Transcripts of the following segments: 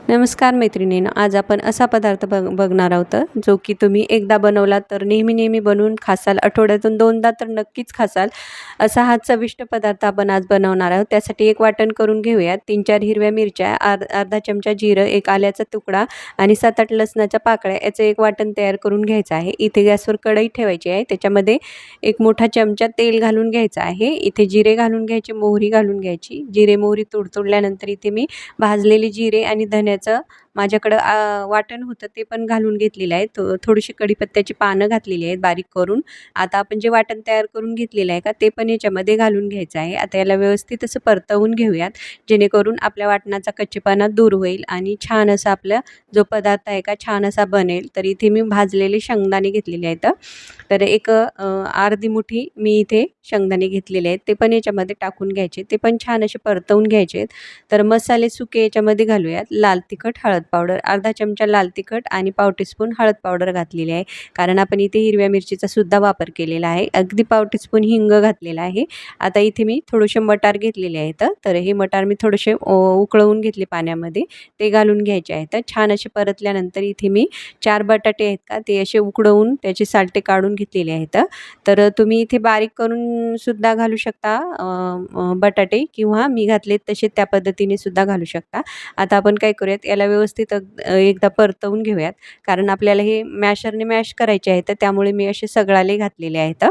नमस्कार मैत्रिणींनो, आज आपण असा पदार्थ बघणार आहोत जो की तुम्ही एकदा बनवला तर नेहमी बनवून खासाल, आठवड्यातून 2दा तर नक्कीच खासाल. असा हा चविष्ट पदार्थ आपण आज बनवणार आहोत. त्यासाठी एक वाटण करून घेऊयात. 3-4 हिरव्या मिरच्या, अर्धा चमचा जिरं, एक आल्याचा तुकडा आणि 7-8 लसणाच्या पाकळ्या याचं एक वाटण तयार करून घ्यायचं आहे. इथे गॅसवर कढई ठेवायची आहे. त्याच्यामध्ये एक मोठा चमचा तेल घालून घ्यायचं आहे. इथे जिरे घालून घ्यायचे, मोहरी घालून घ्यायची. जिरे मोहरी तडतडल्यानंतर इथे मी भाजलेले जिरे आणि धन्याचं माझ्याकडं वाटण होतं ते पण घालून घेतलेलं आहे. थोडीशी कढीपत्त्याची पानं घातलेली आहेत बारीक करून. आता आपण जे वाटण तयार करून घेतलेलं आहे का ते पण याच्यामध्ये घालून घ्यायचं आहे. आता याला व्यवस्थित असं परतवून घेऊयात, जेणेकरून आपल्या वाटणाचा कच्चेपणा दूर होईल आणि छान असा आपला जो पदार्थ आहे का छान असा बनेल. तर इथे मी भाजलेले शेंगदाणे घेतलेले आहेत. तर एक अर्धी मुठी मी इथे शेंगदाणे घेतलेले आहेत, ते पण याच्यामध्ये टाकून घ्यायचे. ते पण छान असे परतवून घ्यायचे. तर मसाले सुके याच्यामध्ये घालूयात. लाल तिखट, हळद पावडर, अर्धा चमचा लाल तिखट आणि पाव टीस्पून हळद पावडर घातलेली आहे, कारण आपण इथे हिरव्या मिरचीचा सुद्धा वापर केलेला आहे. अगदी पाव टीस्पून हिंग घातलेला आहे. आता इथे मी थोडेसे मटार घेतलेले आहेत. तर हे मटार मी थोडेसे उकळवून घेतले पाण्यामध्ये, ते घालून घ्यायचे आहेत. छान असे परतल्यानंतर इथे मी 4 बटाटे आहेत का ते असे उकडवून त्याचे सालटे काढून घेतलेले आहेत. तर तुम्ही इथे बारीक करून सुद्धा घालू शकता बटाटे, किंवा मी घातले तसे त्या पद्धतीने सुद्धा घालू शकता. आता आपण काय करूयात, याला व्यवस्थित एकदा परतवून घेऊयात, कारण आपल्याला हे मॅशरने मॅश करायचे आहे, तर त्यामुळे मी असे सगळाले घातलेले आहेत.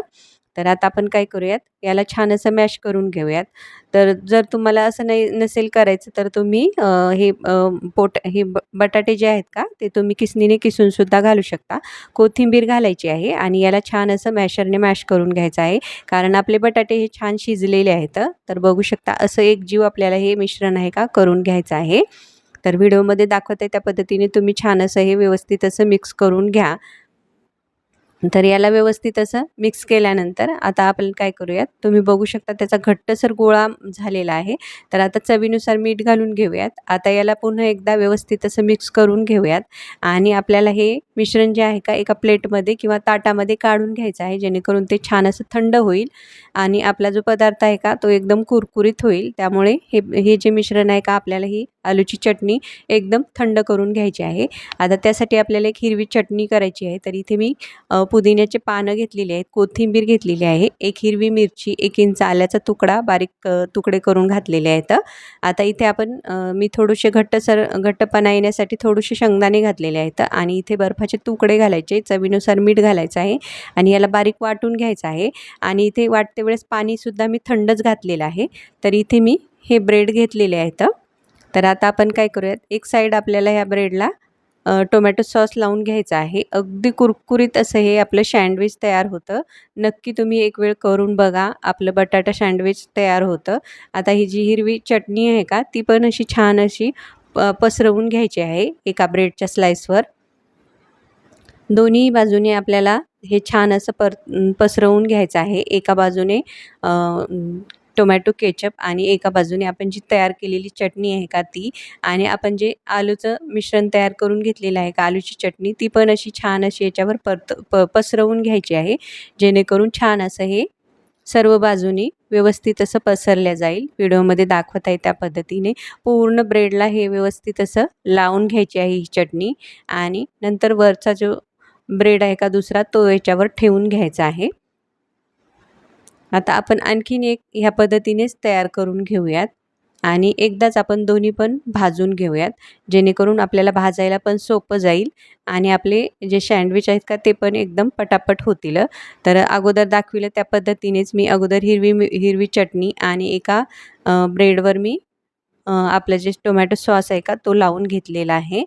तर आता आपण काय करूयात, याला छान असं मॅश करून घेऊयात. तर जर तुम्हाला असं नाही नसेल करायचं तर तुम्ही हे बटाटे जे आहेत का ते तुम्ही किसणीने किसून सुद्धा घालू शकता. कोथिंबीर घालायची आहे आणि याला छान असं मॅशरने मॅश करून घ्यायचं आहे, कारण आपले बटाटे हे छान शिजलेले आहेत. तर बघू शकता असं एक जीव आपल्याला हे मिश्रण आहे का करून घ्यायचं आहे. तर व्हिडिओमध्ये दाखवत आहे त्या पद्धतीने तुम्ही छान असं हे व्यवस्थित असं मिक्स करून घ्या. तर याला व्यवस्थित असं मिक्स केल्यानंतर आता आपण काय करूयात, तुम्ही बघू शकता त्याचा घट्टसर गोळा झालेला आहे. तर आता चवीनुसार मीठ घालून घेऊयात. आता याला पुन्हा एकदा व्यवस्थित असं मिक्स करून घेऊयात आणि आपल्याला हे मिश्रण जे आहे का एका प्लेटमध्ये किंवा ताटामध्ये काढून घ्यायचं आहे, जेणेकरून ते छान असं थंड होईल आणि आपला जो पदार्थ आहे का तो एकदम कुरकुरीत होईल. त्यामुळे हे जे मिश्रण आहे का आपल्याला ही आलूची चटणी एकदम थंड करून घ्यायची आहे. आता त्यासाठी आपल्याला एक हिरवी चटणी करायची आहे. तर इथे मी पुदिन्याचे पानं घेतलेली आहेत, कोथिंबीर घेतलेली आहे, एक हिरवी मिरची, 1 इंच आल्याचा तुकडा बारीक तुकडे करून घातलेले आहेत. आता इथे आपण मी थोडेसे घट्टपणा येण्यासाठी थोडेसे शेंगदाणे घातलेले आहेत आणि इथे बर्फाचे तुकडे घालायचे, चवीनुसार मीठ घालायचं आहे आणि याला बारीक वाटून घ्यायचं आहे. आणि इथे वाटते वेळेस पाणीसुद्धा मी थंडच घातलेलं आहे. तर इथे मी हे ब्रेड घेतलेले आहेत. तर आता आपण काय करूयात, एक साईड आपल्याला ह्या ब्रेडला टोमॅटो सॉस लावून घ्यायचा आहे. अगदी कुरकुरीत असं हे आपलं सँडविच तयार होतं. नक्की तुम्ही एक वेळ करून बघा, आपलं बटाटा सँडविच तयार होतं. आता ही जी हिरवी चटणी आहे का ती पण अशी छान अशी पसरवून घ्यायची आहे एका ब्रेडच्या स्लाइसवर. दोन्ही बाजूने आपल्याला हे छान असं पसरवून घ्यायचं आहे. एका बाजूने टोमॅटो केचप आणि एका बाजूने आपण जी तयार केलेली चटणी आहे का ती, आणि आपण जे आलूचं मिश्रण तयार करून घेतलेलं आहे का आलूची चटणी, ती पण अशी छान अशी याच्यावर पसरवून घ्यायची आहे, जेणेकरून छान असं हे सर्व बाजूनी व्यवस्थित असं पसरल्या जाईल. व्हिडिओमध्ये दाखवत आहे त्या पद्धतीने पूर्ण ब्रेडला हे व्यवस्थित असं लावून घ्यायची आहे ही चटणी आणि नंतर वरचा जो ब्रेड आहे का दुसरा तो याच्यावर ठेवून घ्यायचा आहे. आता आपण आणखीन एक ह्या पद्धतीनेच तयार करून घेऊयात आणि एकदाच आपण दोन्ही पण भाजून घेऊयात, जेणेकरून आपल्याला भाजायला पण सोपं जाईल आणि आपले जे सँडविच आहेत का ते पण एकदम पटापट होतील. तर अगोदर दाखविलं त्या पद्धतीनेच मी अगोदर हिरवी चटणी आणि एका ब्रेडवर मी आपलं जे टोमॅटो सॉस आहे का तो लावून घेतलेला आहे.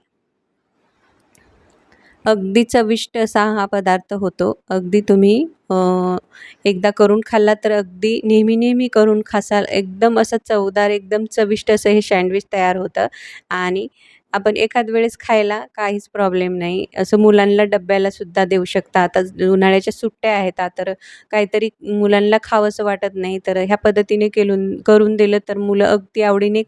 अगदी चविष्ट असा हा पदार्थ होतो. अगदी तुम्ही एकदा करून खाल्ला तर अगदी नेहमी करून खासाल. एकदम असं चवदार, एकदम चविष्ट असं हे सँडविच तयार होतं आणि आपण एखाद वेळेस खायला काहीच प्रॉब्लेम नाही. असं मुलांना डब्याला सुद्धा देऊ शकता. आता उन्हाळ्याच्या सुट्ट्या आहेत, तर काहीतरी मुलांना खावंसं वाटत नाही, तर ह्या पद्धतीने करून दिलं तर मुलं अगदी आवडीने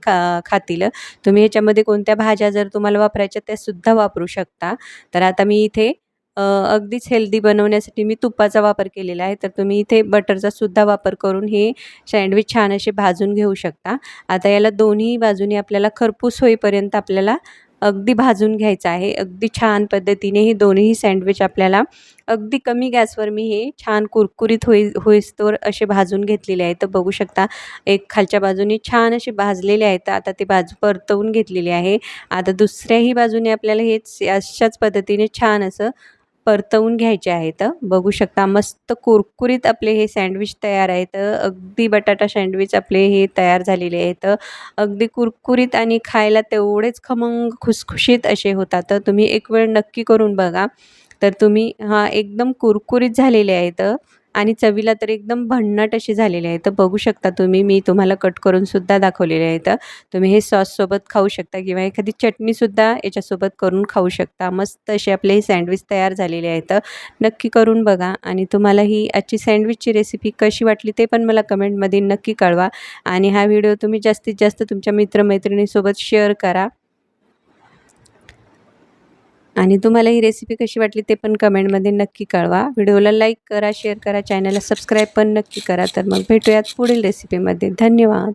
खातील. तुम्ही ह्याच्यामध्ये कोणत्या भाज्या जर तुम्हाला वापरायच्या त्यासुद्धा वापरू शकता. तर आता मी इथे अगदीच हेल्दी बनवण्यासाठी मी तुपाचा वापर केलेला आहे. तर तुम्ही इथे बटरचा सुद्धा वापर करून हे सँडविच छान असे भाजून घेऊ शकता. आता याला दोन्ही बाजूने आपल्याला खरपूस होईपर्यंत आपल्याला अगदी भाजून घ्यायचं आहे. अगदी छान पद्धतीने हे दोन्ही सँडविच आपल्याला अगदी कमी गॅसवर मी हे छान कुरकुरीत होईस्तोवर असे भाजून घेतलेले आहेत. तर बघू शकता एक खालच्या बाजूने छान असे भाजलेले आहेत. आता ते बाजू परतवून घेतलेली आहे. आता दुसऱ्याही बाजूने आपल्याला हेच अशाच पद्धतीने छान असं परतवून घ्यायचे आहेत. बघू शकता मस्त कुरकुरीत आपले हे सँडविच तयार आहेत. अगदी बटाटा सँडविच आपले हे तयार झालेले आहेत. अगदी कुरकुरीत आणि खायला तेवढेच खमंग खुसखुशीत असे होतात. तर तुम्ही एक वेळ नक्की करून बघा. तर तुम्ही एकदम कुरकुरीत झालेले आहेत आणि चवीला तर एकदम भन्नाट असे झालेले आहेत. तर बघू शकता तुम्ही, मी तुम्हाला कट करून सुद्धा दाखवलेले आहेत. तुम्ही हे सॉससोबत खाऊ शकता किंवा एखादी चटणीसुद्धा याच्यासोबत करून खाऊ शकता. मस्त असे आपले हे सँडविच तयार झालेले आहेत. नक्की करून बघा आणि तुम्हाला ही आजची सँडविचची रेसिपी कशी वाटली ते पण मला कमेंटमध्ये नक्की कळवा आणि हा व्हिडिओ तुम्ही जास्तीत जास्त तुमच्या मित्रमैत्रिणीसोबत शेअर करा. आणि तुम्हाला ही रेसिपी कशी वाटली ते पण कमेंटमध्ये नक्की कळवा. व्हिडिओला लाईक करा, शेअर करा, चॅनलला सबस्क्राईब पण नक्की करा. तर मग भेटूयात पुढील रेसिपीमध्ये. धन्यवाद.